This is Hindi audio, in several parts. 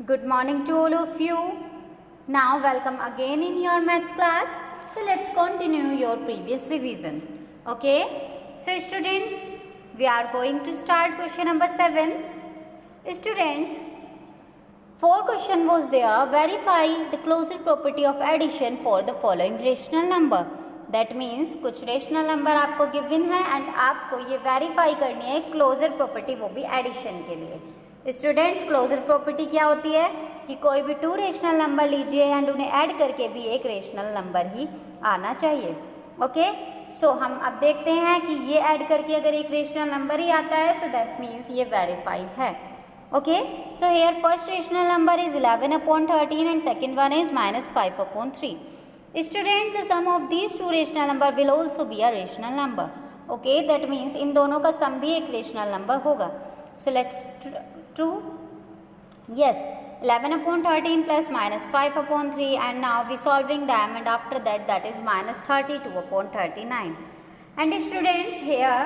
Good morning to all of you. Now welcome again in your maths class. So let's continue your previous revision. Okay. So students, we are going to start question number 7. Students, 4 question was there. Verify the closure property of addition for the following rational number. That means कुछ रेशनल नंबर आपको गिवन है एंड आपको ये वेरीफाई करनी है क्लोजर प्रॉपर्टी, वो भी एडिशन के लिए। स्टूडेंट्स, क्लोजर प्रॉपर्टी क्या होती है कि कोई भी 2 रेशनल नंबर लीजिए एंड उन्हें ऐड करके भी एक रेशनल नंबर ही आना चाहिए। ओके, सो हम अब देखते हैं कि ये ऐड करके अगर एक रेशनल नंबर ही आता है सो दैट मीन्स ये वेरीफाई है। Okay, so here first rational number is 11/13 and second one is -5/3। Students, the sum of these 2 rational number will also be a rational number. Okay, that means इन दोनों का सम भी एक रेशनल नंबर होगा। So let's true. Yes, 11/13 plus -5/3 and now we solving them and after that is -32/39. And students, here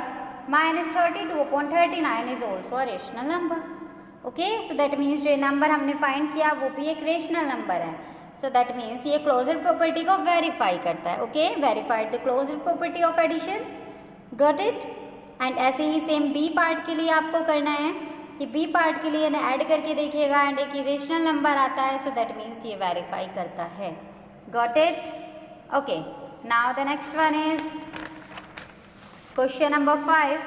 -32/39 is also a rational number. Okay, so that means जो नंबर हमने फाइंड किया वो भी एक रेशनल नंबर है। सो दैट मीन्स ये क्लोजर प्रॉपर्टी को वेरीफाई करता है। Okay, verified the closure property of addition, got it. And ऐसे ही सेम बी पार्ट के लिए आपको करना है कि बी पार्ट के लिए ना ऐड करके देखिएगा एंड एक रेशनल नंबर आता है, सो दैट मीन्स ये वेरीफाई करता है। Got it. Okay, now the next one is question number 5.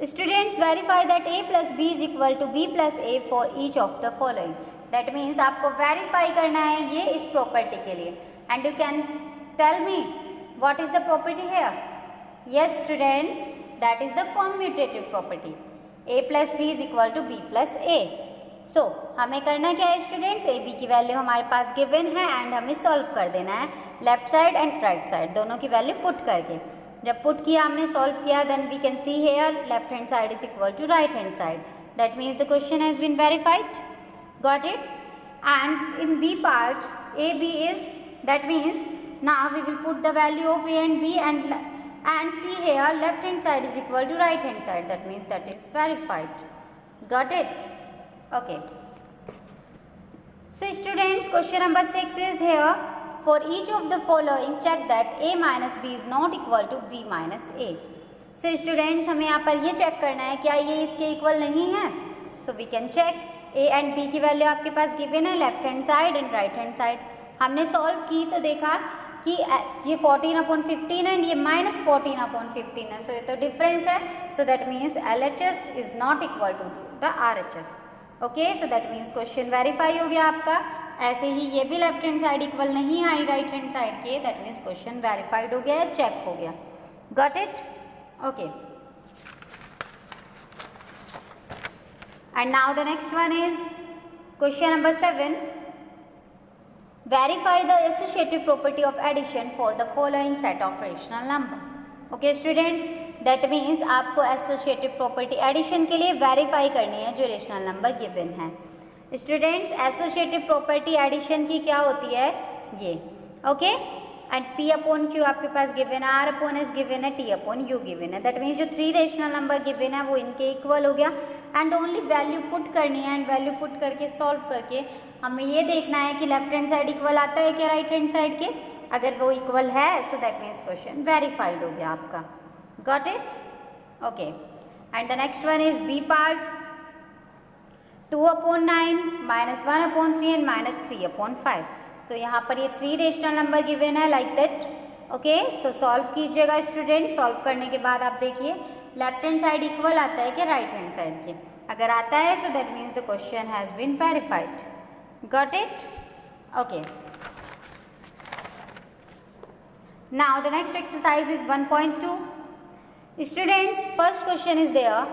Students, verify that a plus b is equal to b plus a for each of the following. That means आपको वेरीफाई करना है ये इस प्रॉपर्टी के लिए and you can tell me what is the property here. Yes students, that is the commutative property a plus b is equal to b plus a. So हमें करना क्या है स्टूडेंट्स, a b की वैल्यू हमारे पास गिवन है एंड हमें सॉल्व कर देना है left side and right side दोनों की वैल्यू पुट करके। जब पुट किया हमने सॉल्व किया then we can see here left hand side is equal to right hand side. That means the question has been verified. Got it? And in B part, A, B is, that means now we will put the value of A and B and see here left hand side is equal to right hand side. That means that is verified. Got it? Okay. So students, question number 6 is here. For each of the following, check that A minus B is not equal to B minus A. So students, हमें यहाँ पर ये चेक करना है क्या ये इसके इक्वल नहीं है। So we can check. A and B की वैल्यू आपके पास गिवन है left hand side and right hand side. हमने सॉल्व की तो देखा कि ये 14/15 एंड ये -14/15 है। सो ये तो डिफरेंस है। So that means LHS is not equal to the RHS। Okay, so that means question verify हो गया आपका। ऐसे ही ये भी लेफ्ट हैंड साइड इक्वल नहीं आई राइट हैंड साइड के, दैट मीन्स क्वेश्चन वेरीफाइड हो गया, चेक हो गया। Got it? Okay, and now the next one is question number 7. Verify the associative property of addition for the following set of rational number. Okay students, that means आपको associative property addition के लिए verify करनी है जो rational number given है। Students, associative property addition की क्या होती है ये, okay? एंड P/Q आपके पास गिवन है, R/S गिवन है, T/U गिवन है। दैट मीन्स जो 3 रेशनल नंबर गिवन है वो इनके इक्वल हो गया एंड ओनली वैल्यू पुट करनी है एंड वैल्यू पुट करके सॉल्व करके हमें ये देखना है कि लेफ्ट हैंड साइड इक्वल आता है क्या राइट हैंड साइड के। अगर वो इक्वल है so that means question verified हो गया आपका। Got it? Okay, and the next one is B part. 2/9 -1/3 and -3/5। So यहाँ पर ये 3 रेशनल नंबर गिवन है like that. Okay, so solve कीजिएगा स्टूडेंट। सॉल्व करने के बाद आप देखिए लेफ्ट हैंड साइड इक्वल आता है क्या राइट हैंड साइड के। अगर आता है so that means the question has been verified. Got it? Okay, now the next exercise is 1.2. Students, first question is there,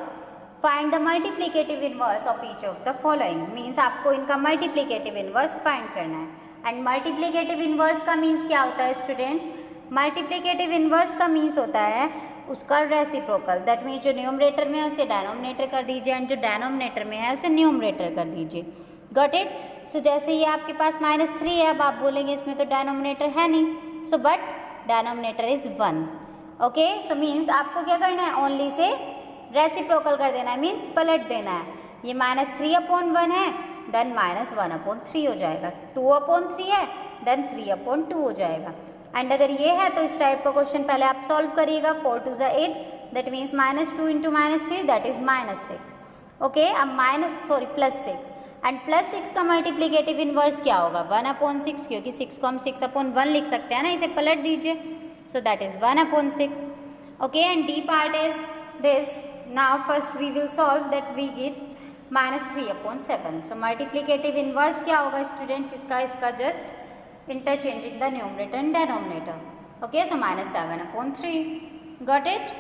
find the multiplicative inverse of each of the following. Means आपको इनका मल्टीप्लिकेटिव इनवर्स फाइंड करना है एंड मल्टीप्लिकेटिव इनवर्स का मीन्स क्या होता है स्टूडेंट्स, मल्टीप्लिकेटिव इनवर्स का मीन्स होता है उसका रेसिप्रोकल। दैट मीन्स जो न्यूमरेटर में है उसे डेनोमिनेटर कर दीजिए एंड जो डेनोमिनेटर में है उसे न्यूमरेटर कर दीजिए। Got it? सो जैसे ये आपके पास -3 है, अब आप बोलेंगे इसमें तो डेनोमिनेटर है नहीं, so but denominator is 1। Okay, so means आपको क्या करना है, ओनली से रेसिप्रोकल कर देना है, मीन्स पलट देना है। ये -3/1 है, देन -1/3 हो जाएगा। 2/3 है, देन 3/2 हो जाएगा। एंड अगर ये है तो इस टाइप का क्वेश्चन पहले आप सॉल्व करिएगा। 4 2 ज़ा 8, that means -2 × -3 that is -6। Okay, अब +6 एंड +6 का मल्टीप्लिकेटिव इनवर्स क्या होगा? 1/6, क्योंकि 6 को हम 6/1 लिख सकते हैं ना, इसे पलट दीजिए। So that is 1/6। Okay, and D part is this. Now first we will solve that we get -3/7। So multiplicative inverse क्या होगा स्टूडेंट्स? इसका just interchanging the numerator and denominator. Okay, so -7/3। Got it?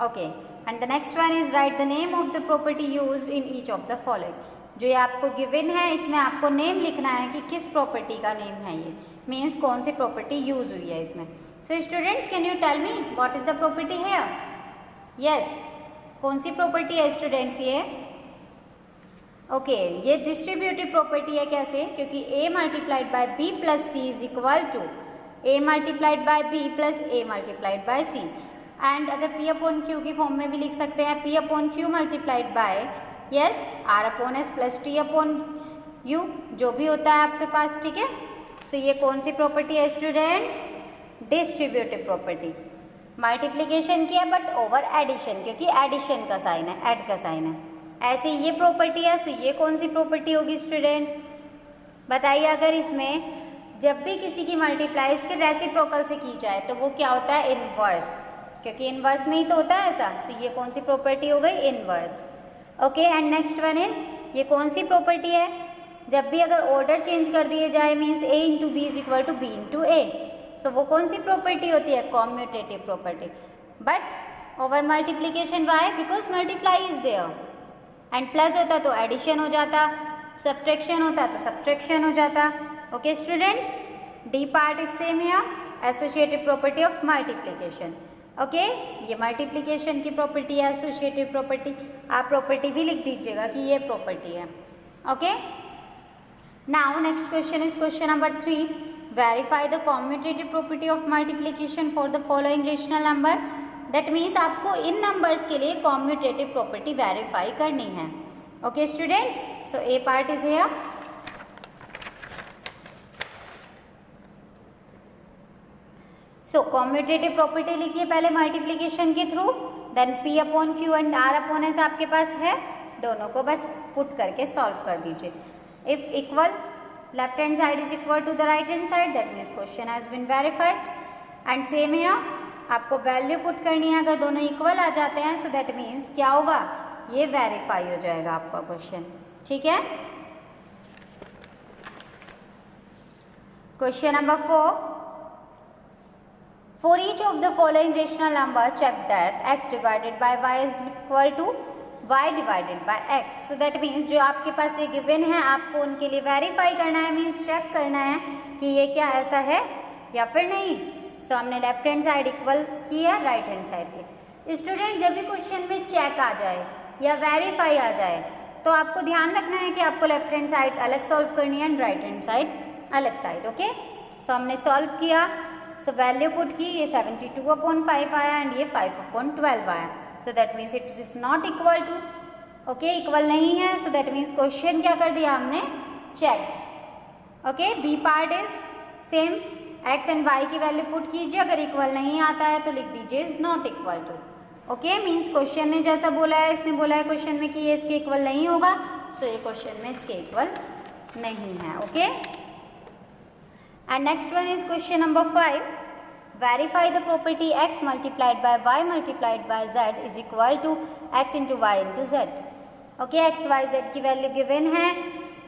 Okay, and the next one is write the name of the property used in each of the following. जो ये आपको गिवन है इसमें आपको नेम लिखना है कि किस प्रॉपर्टी का नेम है ये, मीन्स कौन सी प्रॉपर्टी यूज हुई है इसमें। So students, can you tell me what is the property here? Yes, कौन सी प्रॉपर्टी है स्टूडेंट्स ये? ओके, ये डिस्ट्रीब्यूटिव प्रॉपर्टी है। कैसे? क्योंकि a multiplied by b plus C is equal to a multiplied by b plus a multiplied by c। And अगर P/Q की फॉर्म में भी लिख सकते हैं, P/Q multiplied by yes R/S plus T/U, जो भी होता है आपके पास। ठीक है, सो ये कौन सी प्रॉपर्टी है स्टूडेंट्स? Distributive property. मल्टीप्लिकेशन की है बट ओवर एडिशन, क्योंकि एडिशन का साइन है, ऐड का साइन है। ऐसे ये प्रॉपर्टी है, सो ये कौन सी प्रॉपर्टी होगी स्टूडेंट्स? बताइए। अगर इसमें जब भी किसी की मल्टीप्लाई उसके रेसिप्रोकल से की जाए तो वो क्या होता है? इनवर्स, क्योंकि इनवर्स में ही तो होता है ऐसा। सो ये कौन सी प्रॉपर्टी हो गई? Inverse. Okay, and next one is, ये कौन सी प्रॉपर्टी है? जब भी अगर ऑर्डर चेंज कर दिए जाए, means a × b is equal to b × a। So वो कौन सी प्रॉपर्टी होती है? Commutative property. But over multiplication, why? Because multiply is there. And plus होता तो एडिशन हो जाता, सब्ट्रैक्शन होता तो सब्ट्रैक्शन हो जाता। Okay students, D part is same here, associative property of multiplication. Okay, ये मल्टीप्लिकेशन की प्रॉपर्टी है, एसोसिएटिव प्रॉपर्टी। आप प्रॉपर्टी भी लिख दीजिएगा कि ये प्रॉपर्टी है। Okay, now next question is question number 3। Verify the commutative property of multiplication for the following rational number. That means आपको इन नंबर्स के लिए कॉम्यूटेटिव प्रॉपर्टी वेरीफाई करनी है। Okay students, so A part is here. So commutative property लिखिए पहले मल्टीप्लिकेशन के through, then P/Q and R/S आपके पास है, दोनों को बस पुट करके सॉल्व कर दीजिए। If equal left hand side is equal to the right hand side, that means question has been verified. And same here, आपको वैल्यू पुट करनी है। अगर दोनों इक्वल आ जाते हैं सो दैट मीन्स क्या होगा? ये वेरीफाई हो जाएगा आपका क्वेश्चन। ठीक है, question number 4। For each of the following rational number, check that x divided by y is equal to y divided by x. So that means जो आपके पास ये गिवन है आपको उनके लिए वेरीफाई करना है, मीन्स चेक करना है कि ये क्या ऐसा है या फिर नहीं। सो हमने लेफ्ट हैंड साइड इक्वल की है राइट हैंड साइड की। स्टूडेंट, जब भी क्वेश्चन में चेक आ जाए या वेरीफाई आ जाए तो आपको ध्यान रखना है कि आपको लेफ्ट हैंड साइड अलग सॉल्व करनी है एंड राइट हैंड साइड अलग साइड। ओके, सो हमने सॉल्व किया, सो वैल्यू पुट की, ये 72/5 आया एंड ये 5/12 आया। So that means it is not equal to. Okay, equal नहीं है, सो दैट मीन्स क्वेश्चन क्या कर दिया हमने? Check. Okay, B part is same, X and Y की वैल्यू पुट कीजिए, अगर इक्वल नहीं आता है तो लिख दीजिए is not equal to. Okay, means question ने जैसा बोला है, इसने बोला है क्वेश्चन में कि ये इसके इक्वल नहीं होगा, सो ये क्वेश्चन में इसके इक्वल नहीं है। Okay, and next one is question number 5. Verify the property x multiplied by y multiplied by z is equal to x into y into z. Okay, x y z की वैल्यू गिवन है।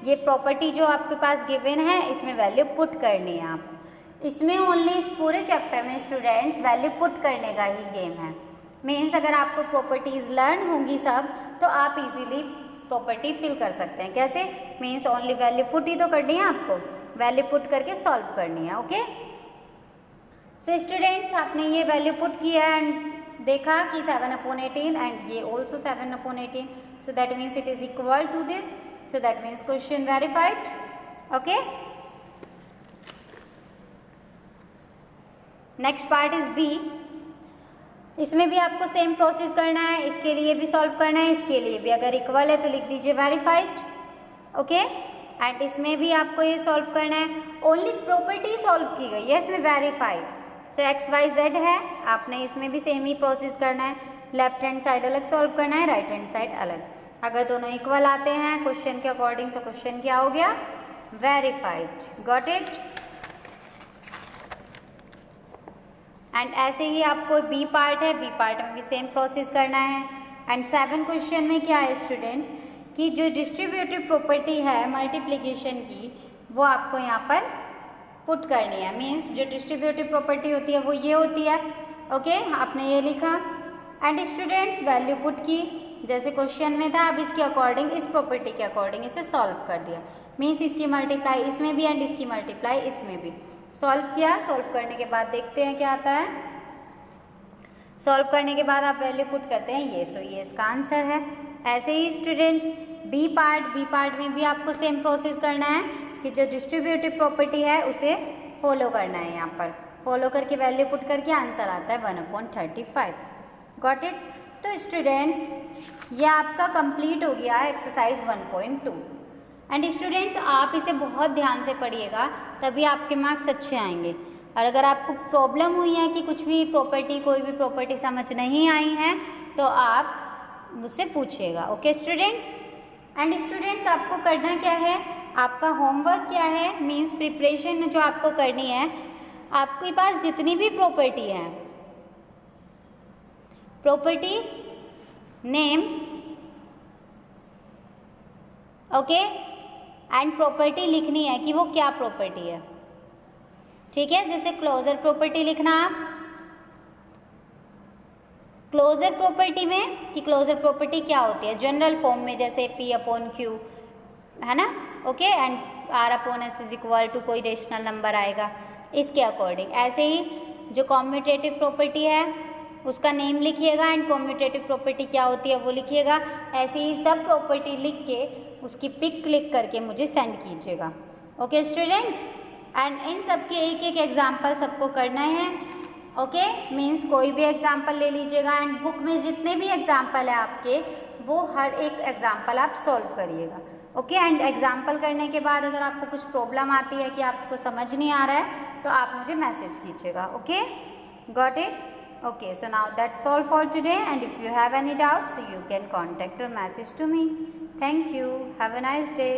ये प्रॉपर्टी जो आपके पास गिवन है इसमें वैल्यू पुट करनी है आपको। इसमें ओनली इस पूरे चैप्टर में स्टूडेंट्स वैल्यू पुट करने का ही गेम है। मीन्स अगर आपको प्रॉपर्टीज लर्न होंगी सब तो आप इजीली प्रॉपर्टी फिल कर सकते हैं। कैसे? मीन्स ओनली वैल्यू पुट ही तो करनी है आपको, वैल्यू पुट करके सॉल्व करनी है। ओके, सो स्टूडेंट्स, आपने ये वैल्यू पुट किया एंड देखा कि 7/18 एंड ये also 7/18, so that means it is equal to this, so that means question verified. Okay, next part is B. इसमें भी आपको सेम प्रोसेस करना है, इसके लिए भी सॉल्व करना है, इसके लिए भी। अगर इक्वल है तो लिख दीजिए वेरीफाइड, ओके। एंड इसमें भी आपको ये सॉल्व करना है, ओनली प्रॉपर्टी सॉल्व की गई है इसमें वेरीफाइड। सो एक्स वाई जेड है, आपने इसमें भी सेम ही प्रोसेस करना है, लेफ्ट हैंड साइड अलग सॉल्व करना है, राइट हैंड साइड अलग। अगर दोनों इक्वल आते हैं क्वेश्चन के अकॉर्डिंग तो क्वेश्चन क्या हो गया, वेरीफाइड। Got it. एंड ऐसे ही आपको बी पार्ट है, बी पार्ट में भी सेम प्रोसेस करना है। एंड 7 क्वेश्चन में क्या है स्टूडेंट्स कि जो डिस्ट्रीब्यूटिव प्रॉपर्टी है मल्टीप्लिकेशन की वो आपको यहाँ पर पुट करनी है। मीन्स जो डिस्ट्रीब्यूटिव प्रॉपर्टी होती है वो ये होती है, ओके। आपने ये लिखा एंड स्टूडेंट्स वैल्यू पुट की जैसे क्वेश्चन में था, अब इसके अकॉर्डिंग, इस प्रॉपर्टी के अकॉर्डिंग इसे सॉल्व कर दिया। मीन्स इसकी मल्टीप्लाई इसमें भी एंड इसकी मल्टीप्लाई इसमें भी सॉल्व किया। सॉल्व करने के बाद देखते हैं क्या आता है। सॉल्व करने के बाद आप वैल्यू पुट करते हैं ये, सो ये इसका आंसर है। ऐसे ही स्टूडेंट्स बी पार्ट में भी आपको सेम प्रोसेस करना है कि जो डिस्ट्रीब्यूटिव प्रॉपर्टी है उसे फॉलो करना है। यहाँ पर फॉलो करके वैल्यू पुट करके आंसर आता है 1/35। Got it. तो स्टूडेंट्स ये आपका कंप्लीट हो गया है एक्सरसाइज 1.2। एंड स्टूडेंट्स आप इसे बहुत ध्यान से पढ़िएगा तभी आपके मार्क्स अच्छे आएंगे। और अगर आपको प्रॉब्लम हुई है कि कुछ भी प्रॉपर्टी, कोई भी प्रॉपर्टी समझ नहीं आई है तो आप मुझसे पूछिएगा, ओके स्टूडेंट्स। एंड स्टूडेंट्स आपको करना क्या है, आपका होमवर्क क्या है, मीन्स प्रिपरेशन जो आपको करनी है, आपके पास जितनी भी प्रॉपर्टी है, property name, okay, and property लिखनी है कि वो क्या प्रॉपर्टी है, ठीक है। जैसे क्लोजर प्रॉपर्टी लिखना आप, क्लोजर प्रॉपर्टी में कि क्लोजर प्रॉपर्टी क्या होती है जनरल फॉर्म में, जैसे P/Q है ना, okay. And R/S is equal to कोई रेशनल नंबर आएगा इसके अकॉर्डिंग। ऐसे ही जो कॉम्यूटेटिव प्रॉपर्टी है उसका नेम लिखिएगा एंड कॉम्यूटेटिव प्रॉपर्टी क्या होती है वो लिखिएगा। ऐसे ही सब प्रॉपर्टी लिख के उसकी पिक क्लिक करके मुझे सेंड कीजिएगा, ओके स्टूडेंट्स। एंड इन सब के एक एक एग्जाम्पल सबको करना है, ओके। मीन्स कोई भी एग्जाम्पल ले लीजिएगा एंड बुक में जितने भी एग्जाम्पल है आपके वो हर एक एग्जाम्पल आप सॉल्व करिएगा, ओके। एंड एग्जाम्पल करने के बाद अगर आपको कुछ प्रॉब्लम आती है कि आपको समझ नहीं आ रहा है तो आप मुझे मैसेज कीजिएगा, okay. Got it, okay. So now that's all for today, and if you have any doubts you can contact or message to me. Thank you. Have a nice day.